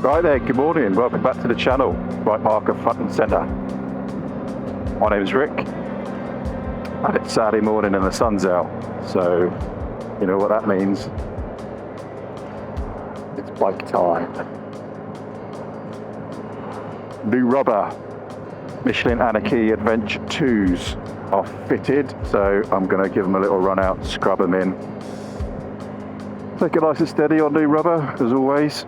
Right there, good morning, welcome back to the channel. Right marker front and centre. My name is Rick, and it's Saturday morning and the sun's out, so you know what that means. It's bike time. New rubber, Michelin Anakee Adventure 2s are fitted, so I'm going to give them a little run out, scrub them in. Take it nice and steady on new rubber, as always.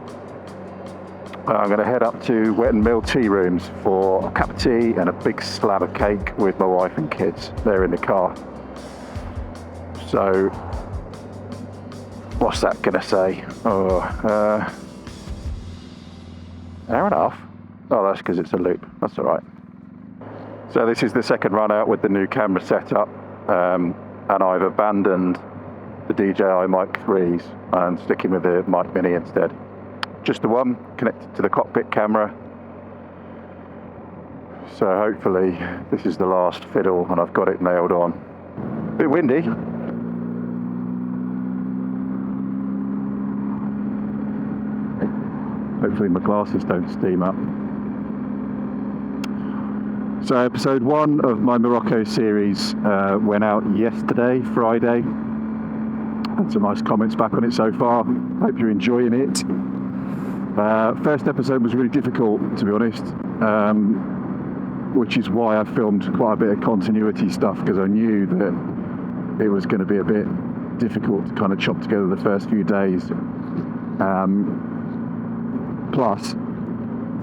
I'm going to head up to Wet and Mill tea rooms for a cup of tea and a big slab of cake with my wife and kids. They're in the car. So, what's that going to say? Hour and a half? Oh, that's because it's a loop. That's all right. So this is the second run out with the new camera setup, and I've abandoned the DJI Mic 3s and sticking with the Mic Mini instead. Just the one connected to the cockpit camera. So hopefully this is the last fiddle and I've got it nailed on. Bit windy. Hopefully my glasses don't steam up. So episode 1 of my Morocco series went out yesterday, Friday. Had some nice comments back on it so far. Hope you're enjoying it. First episode was really difficult, to be honest, which is why I filmed quite a bit of continuity stuff, because I knew that it was going to be a bit difficult to kind of chop together the first few days. Plus,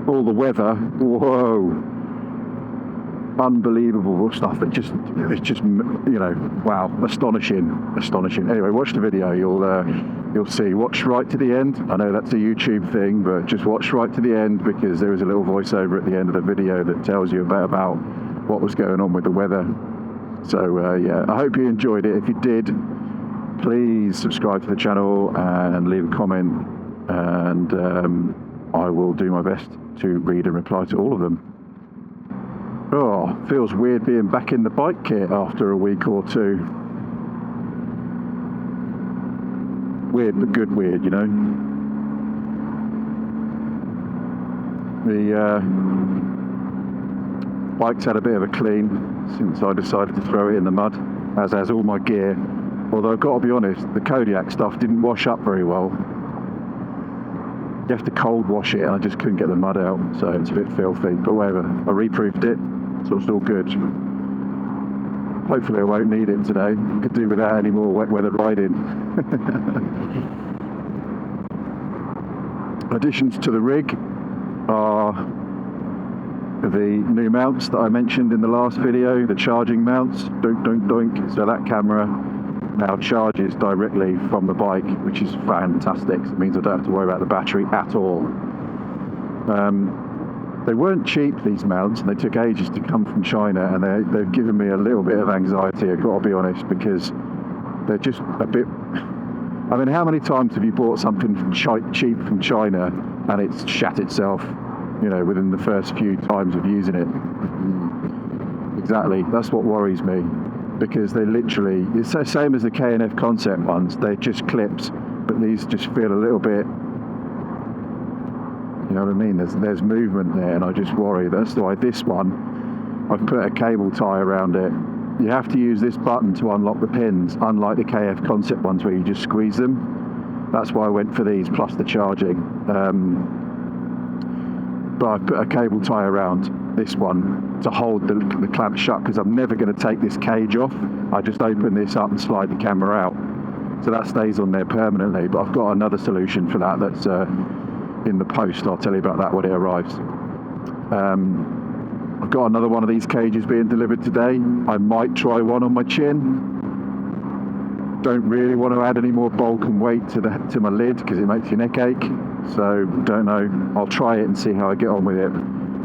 all the weather, whoa, unbelievable stuff. It's just, you know, wow, astonishing. Anyway, watch the video, you'll see. Watch right to the end. I know that's a YouTube thing, but just watch right to the end, because there is a little voiceover at the end of the video that tells you about what was going on with the weather. So yeah, I hope you enjoyed it. If you did, please subscribe to the channel and leave a comment, and I will do my best to read and reply to all of them. Oh, feels weird being back in the bike kit after a week or two. Weird, but good weird, you know. The bike's had a bit of a clean since I decided to throw it in the mud, as has all my gear. Although I've got to be honest, the Kodiak stuff didn't wash up very well. You have to cold wash it, and I just couldn't get the mud out, so it's a bit filthy, but whatever. I reproofed it, so it's all good. Hopefully I won't need it today. I could do without any more wet weather riding. Additions to the rig are the new mounts that I mentioned in the last video, the charging mounts, doink doink doink. So that camera now charges directly from the bike, which is fantastic. It means I don't have to worry about the battery at all. They weren't cheap, these mounts, and they took ages to come from China, and they've given me a little bit of anxiety, I've got to be honest, because they're just a bit... I mean, how many times have you bought something from cheap from China and it's shat itself, you know, within the first few times of using it? Exactly, that's what worries me, because they literally... It's the same as the K&F concept ones, they're just clips, but these just feel a little bit... You know what I mean? There's movement there, and I just worry. That's why this one, I've put a cable tie around it. You have to use this button to unlock the pins, unlike the KF concept ones where you just squeeze them. That's why I went for these, plus the charging. But I've put a cable tie around this one to hold the clamp shut, because I'm never going to take this cage off. I just open this up and slide the camera out. So that stays on there permanently, but I've got another solution for that that's... in the post. I'll tell you about that when it arrives. I've got another one of these cages being delivered today. I might try one on my chin. Don't really want to add any more bulk and weight to my lid, because it makes your neck ache. So don't know. I'll try it and see how I get on with it,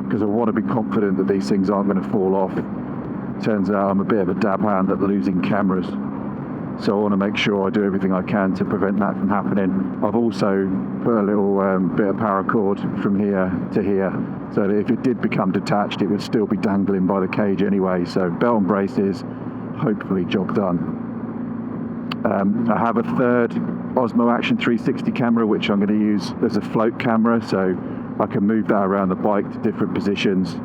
because I want to be confident that these things aren't going to fall off. Turns out I'm a bit of a dab hand at losing cameras. So I want to make sure I do everything I can to prevent that from happening. I've also put a little bit of paracord from here to here, so that if it did become detached, it would still be dangling by the cage anyway. So belt and braces, hopefully job done. I have a third Osmo Action 360 camera, which I'm going to use as a float camera, so I can move that around the bike to different positions,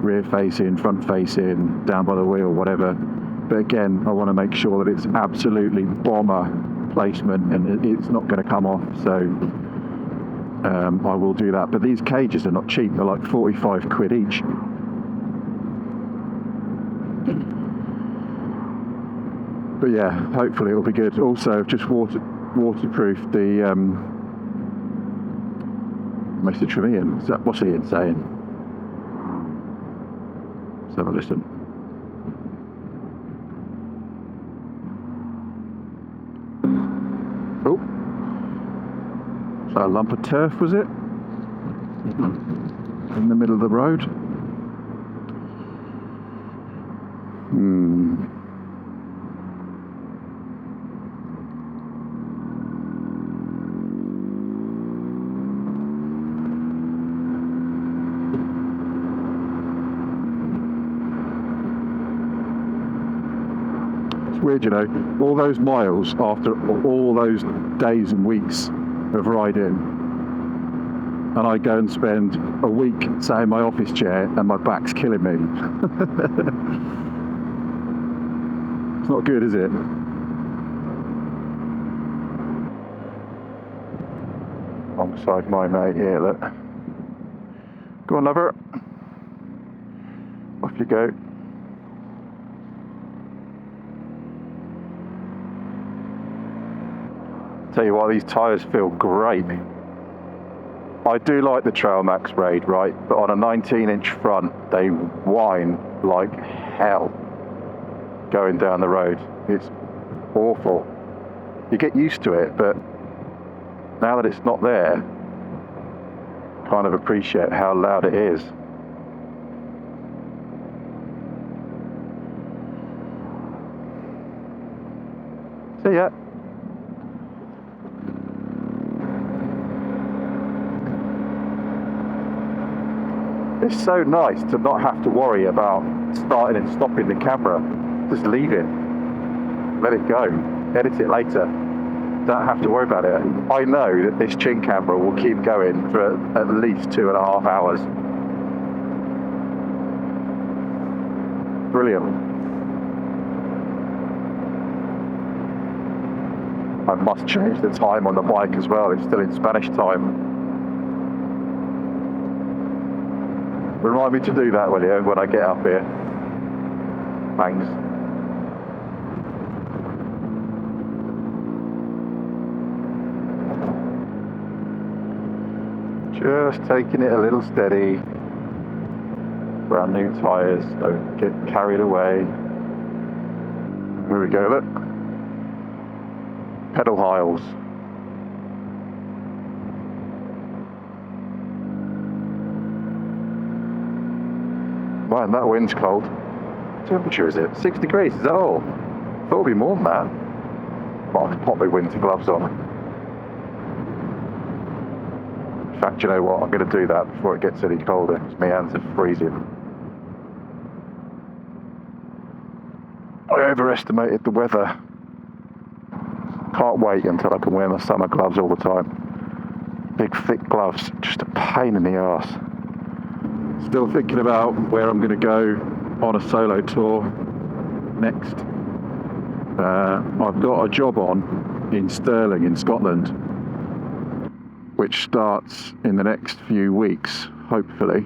rear facing, front facing, down by the wheel, whatever. But again, I want to make sure that it's absolutely bomber placement and it's not going to come off, so I will do that. But these cages are not cheap, they're like 45 quid each. But yeah, hopefully it'll be good. Also, I've just waterproofed the message from Ian. What's Ian saying? Let's have a listen. Oh, is that a lump of turf, was it? In the middle of the road? Weird, you know, all those miles after all those days and weeks of riding, and I go and spend a week sat in my office chair and my back's killing me. It's not good, is it? Alongside my mate here, look. Go on, lover. Off you go. Tell you what, these tyres feel great. I do like the Trail Max Raid, right? But on a 19-inch front, they whine like hell going down the road. It's awful. You get used to it, but now that it's not there, kind of appreciate how loud it is. See ya. It's so nice to not have to worry about starting and stopping the camera. Just leave it. Let it go. Edit it later. Don't have to worry about it. I know that this chin camera will keep going for at least 2.5 hours. Brilliant. I must change the time on the bike as well. It's still in Spanish time. Remind me to do that, will you, when I get up here? Thanks. Just taking it a little steady. Brand new tyres, don't get carried away. Here we go, look. Pedal hiles. Man, that wind's cold. What temperature is it? 6 degrees, is that all? I thought it'd be more than that. But I can pop my winter gloves on. In fact, you know what? I'm going to do that before it gets any colder, because my hands are freezing. I overestimated the weather. Can't wait until I can wear my summer gloves all the time. Big thick gloves, just a pain in the arse. Still thinking about where I'm going to go on a solo tour next. I've got a job on in Stirling in Scotland, which starts in the next few weeks, hopefully.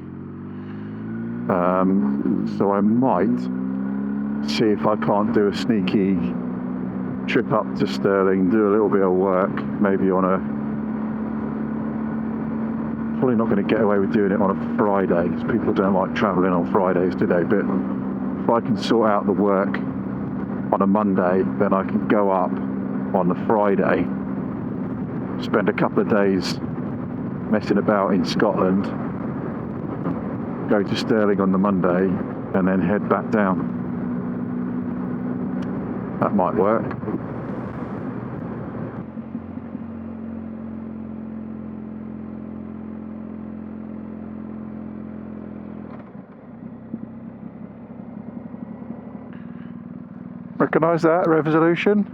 So I might see if I can't do a sneaky trip up to Stirling, do a little bit of work, maybe on a... Probably not going to get away with doing it on a Friday, because people don't like travelling on Fridays, do they? But if I can sort out the work on a Monday, then I can go up on the Friday, spend a couple of days messing about in Scotland, go to Stirling on the Monday, and then head back down. That might work. Recognise that resolution?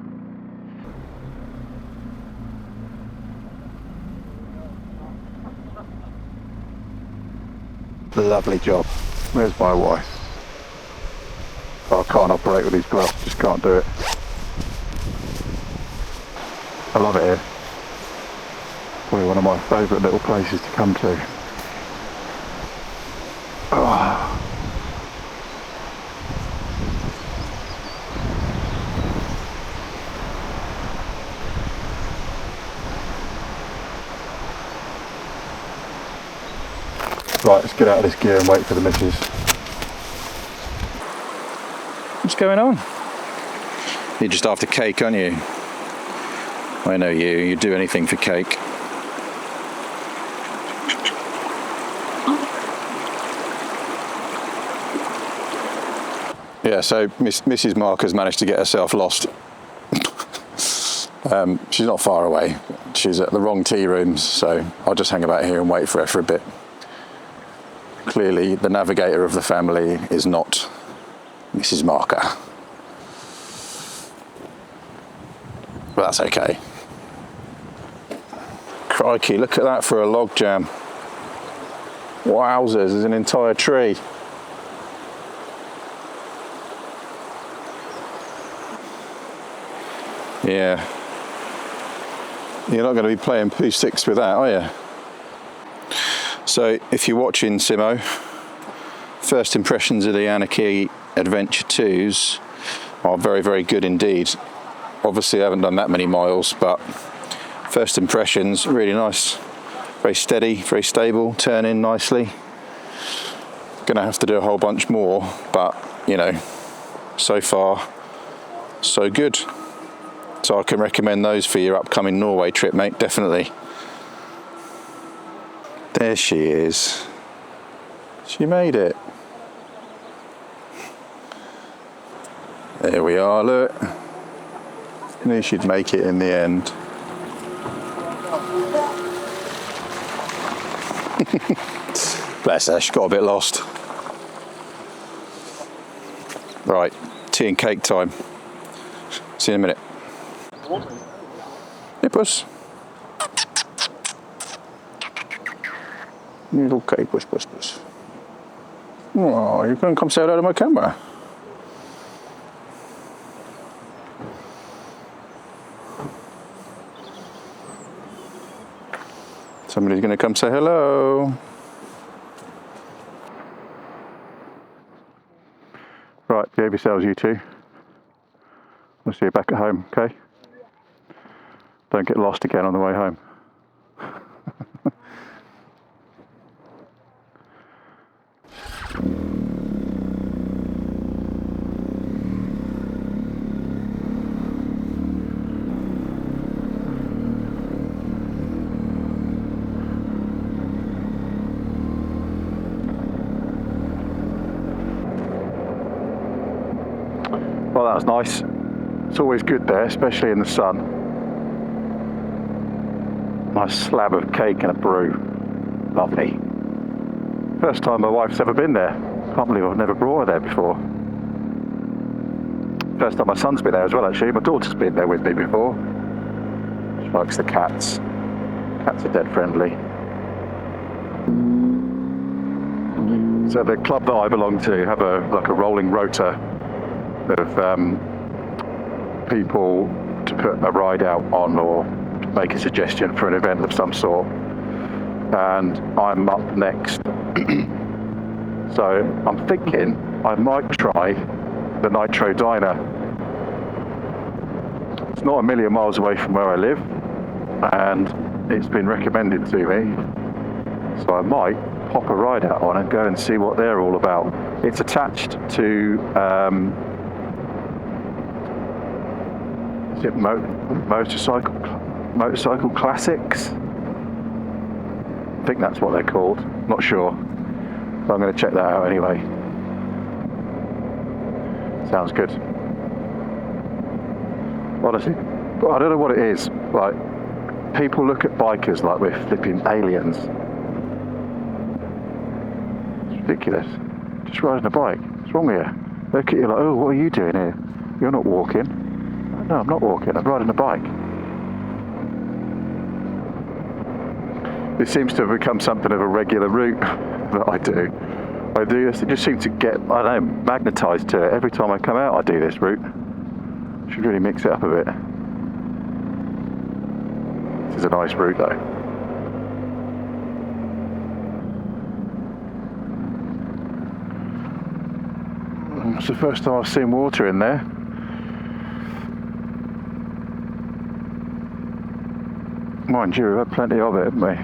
Lovely job. Where's my wife? Oh, I can't operate with these gloves, just can't do it. I love it here. Probably one of my favourite little places to come to. Oh. Right, let's get out of this gear and wait for the missus. What's going on? You're just after cake, aren't you? I know you. You'd do anything for cake. Yeah, so Mrs. Mark has managed to get herself lost. She's not far away. She's at the wrong tea rooms, so I'll just hang about here and wait for her for a bit. Clearly, the navigator of the family is not Mrs. Marker. But that's okay. Crikey, look at that for a log jam. Wowzers, there's an entire tree. Yeah. You're not going to be playing poo sticks with that, are you? So, if you're watching Simo, first impressions of the Anakee Adventure 2s are very, very good indeed. Obviously, I haven't done that many miles, but first impressions, really nice. Very steady, very stable, turn in nicely. Gonna have to do a whole bunch more, but, you know, so far, so good. So I can recommend those for your upcoming Norway trip, mate, definitely. There she is. She made it. There we are, look. Knew she'd make it in the end. Bless her, she got a bit lost. Right, tea and cake time. See you in a minute. Hey, puss. Okay, puss. Oh, you're going to come say hello to my camera. Somebody's going to come say hello. Right, behave yourselves, you two. I'll see you back at home, okay? Don't get lost again on the way home. Well, that was nice. It's always good there, especially in the sun. Nice slab of cake and a brew. Lovely. First time my wife's ever been there. Can't believe I've never brought her there before. First time my son's been there as well, actually. My daughter's been there with me before. She likes the cats. Cats are dead friendly. So the club that I belong to have a rolling rota of people to put a ride out on or to make a suggestion for an event of some sort, and I'm up next. So I'm thinking I might try the Nitro Diner. It's not a million miles away from where I live, and it's been recommended to me, so I might pop a ride out on and go and see what they're all about. It's attached to is it motorcycle classics? I think that's what they're called. Not sure. So I'm going to check that out anyway. Sounds good. Honestly, I don't know what it is. Like, people look at bikers like we're flipping aliens. It's ridiculous. Just riding a bike. What's wrong with you? They look at you like, oh, what are you doing here? You're not walking. No, I'm not walking, I'm riding a bike. It seems to have become something of a regular route that I do. I do this, it just seems to get, I don't know, magnetised to it. Every time I come out I do this route. Should really mix it up a bit. This is a nice route though. It's the first time I've seen water in there. Mind you, we've had plenty of it, haven't we?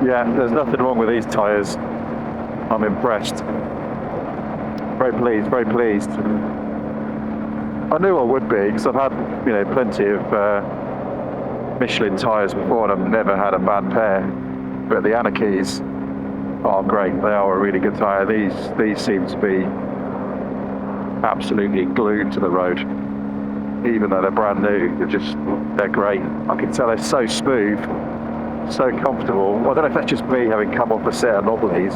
Yeah, there's nothing wrong with these tyres. I'm impressed. Very pleased, very pleased. I knew I would be, because I've had, you know, plenty of Michelin tyres before and I've never had a bad pair. But the Anakees are great. They are a really good tyre. These seem to be absolutely glued to the road. Even though they're brand new, they're great. I can tell they're so smooth. So comfortable. Well, I don't know if that's just me having come off a set of Nobblies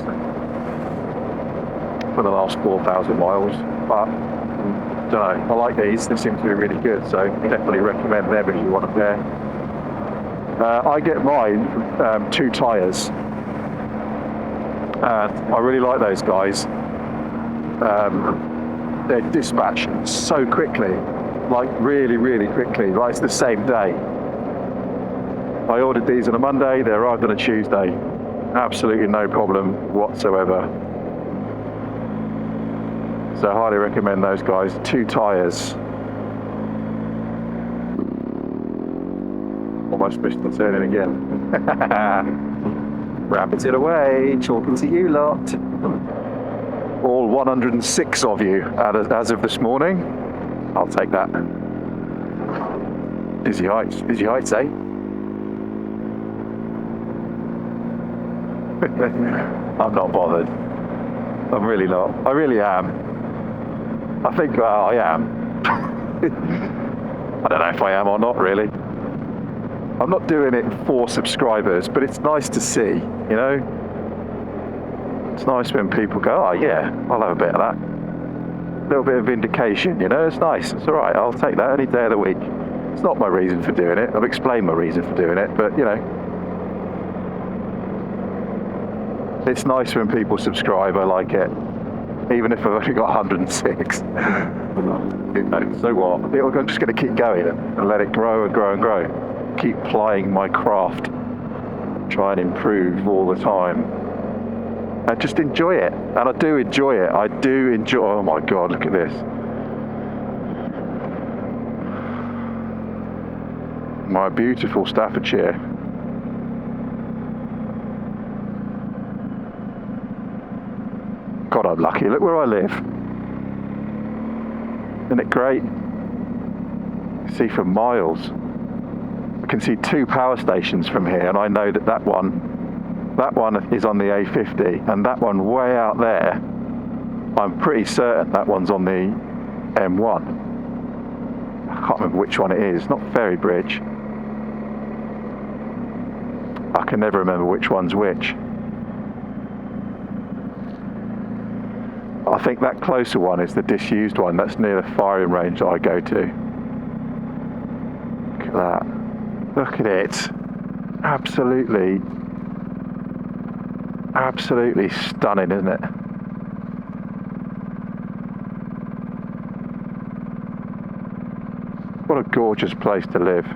for the last 4,000 miles, but I don't know, I like these. They seem to be really good, so definitely recommend them if you want a pair. I get mine from 2 Tyres, and I really like those guys. They dispatch so quickly, like really, really quickly, like it's the same day. I ordered these on a Monday, they arrived on a Tuesday. Absolutely no problem whatsoever. So I highly recommend those guys. 2 Tyres. Almost missed the turning again. Rabbit it away, talking to you lot. All 106 of you as of this morning. I'll take that. Dizzy heights, eh? I'm not bothered. I'm really not. I really am. I think I am. I don't know if I am or not, really. I'm not doing it for subscribers, but it's nice to see, you know? It's nice when people go, oh yeah, I'll have a bit of that. A little bit of vindication, you know? It's nice. It's all right. I'll take that any day of the week. It's not my reason for doing it. I've explained my reason for doing it, but, you know, it's nice when people subscribe. I like it, even if I've only got 106. So what? I'm just going to keep going and let it grow and grow and grow. Keep plying my craft. Try and improve all the time. And just enjoy it. And I do enjoy it. I do enjoy. Oh my God! Look at this. My beautiful Staffordshire. God, I'm lucky. Look where I live. Isn't it great? You see for miles. I can see 2 power stations from here, and I know that one is on the A50, and that one way out there, I'm pretty certain that one's on the M1. I can't remember which one it is. Not Ferry Bridge. I can never remember which one's which. I think that closer one is the disused one. That's near the firing range that I go to. Look at that. Look at it. Absolutely stunning, isn't it? What a gorgeous place to live.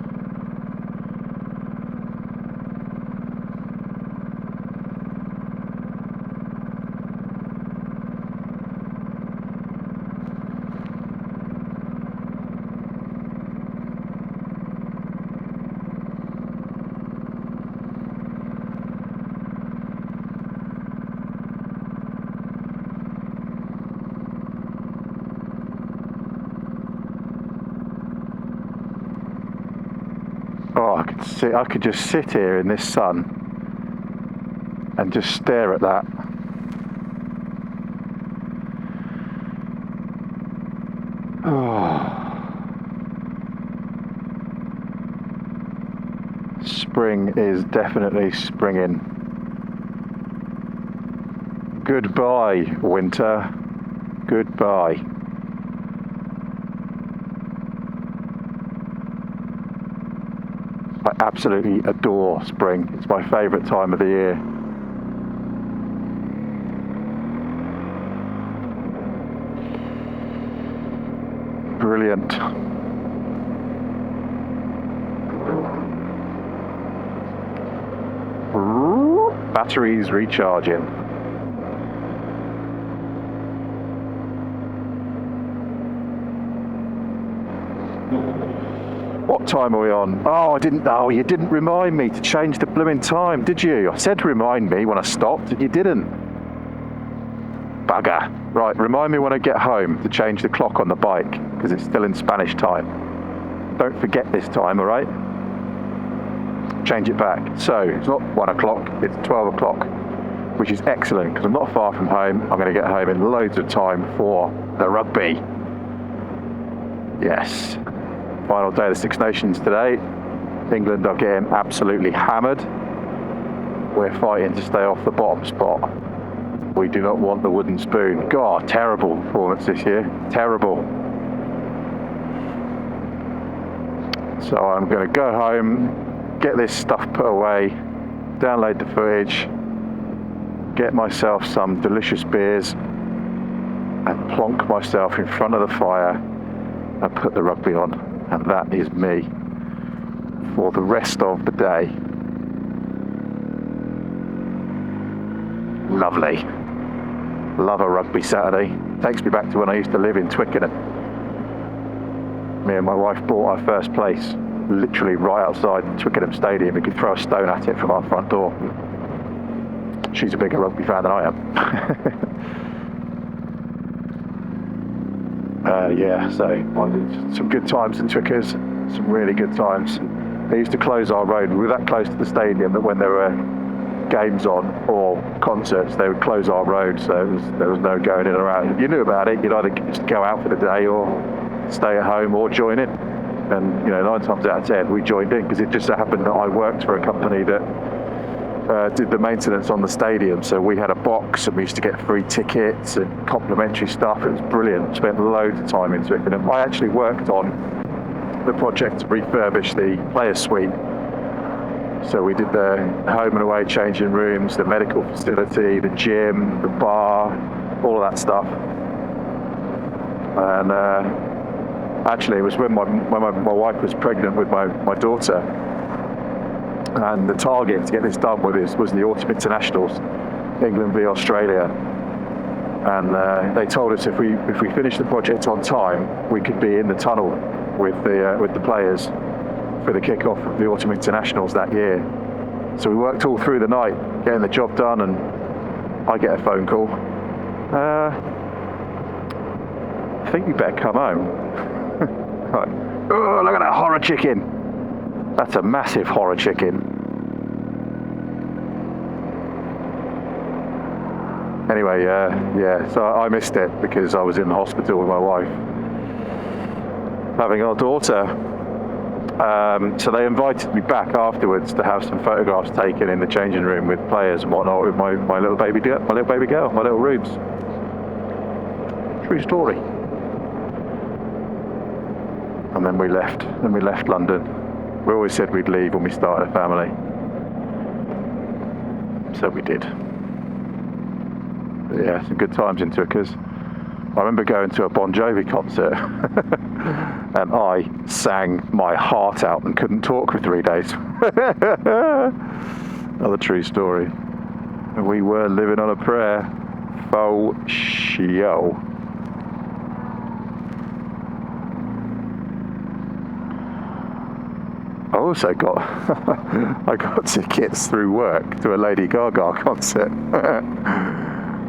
Oh, I could just sit here in this sun and just stare at that. Oh. Spring is definitely springing. Goodbye, winter. Goodbye. I absolutely adore spring. It's my favourite time of the year. Brilliant. Batteries recharging. What time are we on? Oh, you didn't remind me to change the blooming time, did you? I said remind me when I stopped, and you didn't. Bugger. Right, remind me when I get home to change the clock on the bike, because it's still in Spanish time. Don't forget this time, all right? Change it back. So, it's not 1 o'clock, it's 12 o'clock, which is excellent, because I'm not far from home. I'm going to get home in loads of time for the rugby. Yes. Final day of the Six Nations today. England are getting absolutely hammered. We're fighting to stay off the bottom spot. We do not want the wooden spoon. God, terrible performance this year. Terrible. So I'm going to go home, get this stuff put away, download the footage, get myself some delicious beers, and plonk myself in front of the fire and put the rugby on. And that is me for the rest of the day. Lovely. Love a rugby Saturday. Takes me back to when I used to live in Twickenham. Me and my wife bought our first place literally right outside Twickenham Stadium. We could throw a stone at it from our front door. She's a bigger rugby fan than I am. So some good times in Twickers, some really good times. They used to close our road. We were that close to the stadium that when there were games on or concerts, they would close our road, so there was no going in or out. You knew about it. You'd either just go out for the day or stay at home or join in. And 9 times out of 10 we joined in, because it just so happened that I worked for a company that did the maintenance on the stadium, so we had a box and we used to get free tickets and complimentary stuff. It was brilliant. Spent loads of time in Twickenham. I actually worked on the project to refurbish the players' suite. So we did the home and away changing rooms, the medical facility, the gym, the bar, all of that stuff. And actually, it was when my wife was pregnant with my daughter. And the target to get this done was the autumn internationals, England v Australia. And they told us if we finished the project on time, we could be in the tunnel with the players for the kick-off of the autumn internationals that year. So we worked all through the night getting the job done, and I get a phone call. I think you better come home. Like, oh, look at that horror chicken. That's a massive horror chicken. Anyway, so I missed it because I was in the hospital with my wife, having our daughter. So they invited me back afterwards to have some photographs taken in the changing room with players and whatnot with my little baby girl, my little Rubes. True story. And then we left London. We always said we'd leave when we started a family. So we did. But yeah, some good times in Twickers. I remember going to a Bon Jovi concert and I sang my heart out and couldn't talk for 3 days. Another true story. We were living on a prayer. Faux show. I also got tickets through work to a Lady Gaga concert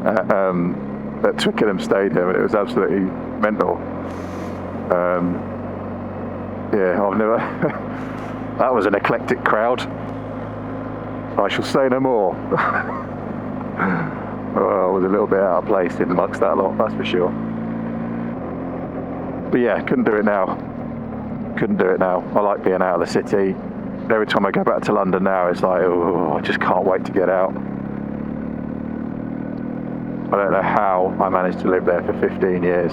at Twickenham Stadium, and it was absolutely mental. I've never. That was an eclectic crowd. I shall say no more. I was a little bit out of place in amongst that lot, that's for sure. But yeah, couldn't do it now. I like being out of the city. Every time I go back to London now, it's like, I just can't wait to get out. I don't know how I managed to live there for 15 years.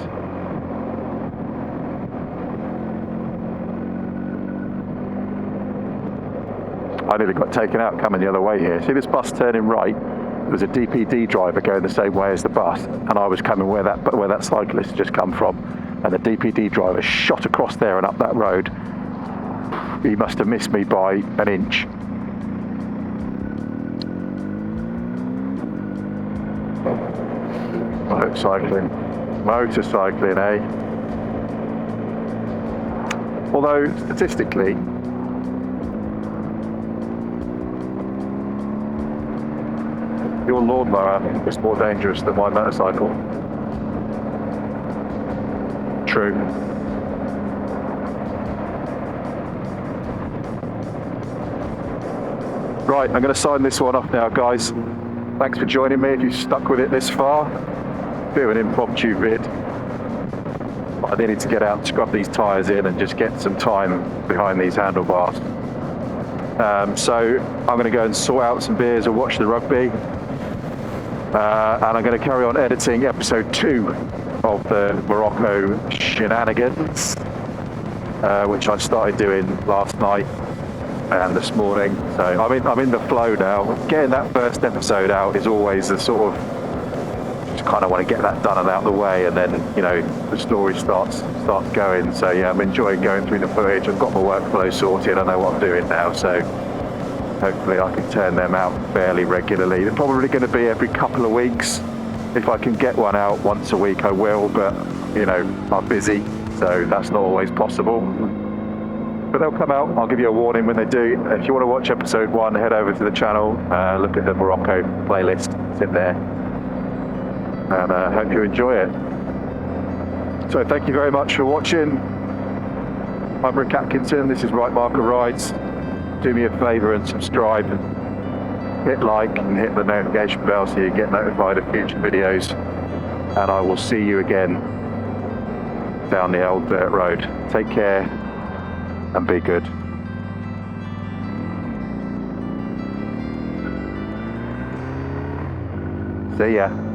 I nearly got taken out coming the other way here. See this bus turning right? There was a DPD driver going the same way as the bus, and I was coming where that cyclist just come from, and the DPD driver shot across there and up that road. He must have missed me by an inch. Motorcycling, eh? Although statistically, your lawnmower is more dangerous than my motorcycle. True. Right, I'm going to sign this one off now, guys. Thanks for joining me if you've stuck with it this far. Do an impromptu vid. I needed to get out and scrub these tyres in and just get some time behind these handlebars. So I'm going to go and sort out some beers and watch the rugby. And I'm going to carry on editing episode 2 of the Morocco shenanigans, which I started doing last night and this morning. So I'm in the flow now. Getting that first episode out is always the sort of, just kind of want to get that done and out of the way, and then, you know, the story starts going. So yeah, I'm enjoying going through the footage. I've got my workflow sorted. I know what I'm doing now, so hopefully I can turn them out fairly regularly. They're probably going to be every couple of weeks. If I can get one out once a week, I will, but, you know, I'm busy, so that's not always possible. But they'll come out. I'll give you a warning when they do. If you want to watch episode 1, head over to the channel, look at the Morocco playlist. It's in there. And I hope you enjoy it. So thank you very much for watching. I'm Rick Atkinson. This is Right Marker Rides. Do me a favour and subscribe. Hit like and hit the notification bell so you get notified of future videos. And I will see you again down the old dirt road. Take care and be good. See ya.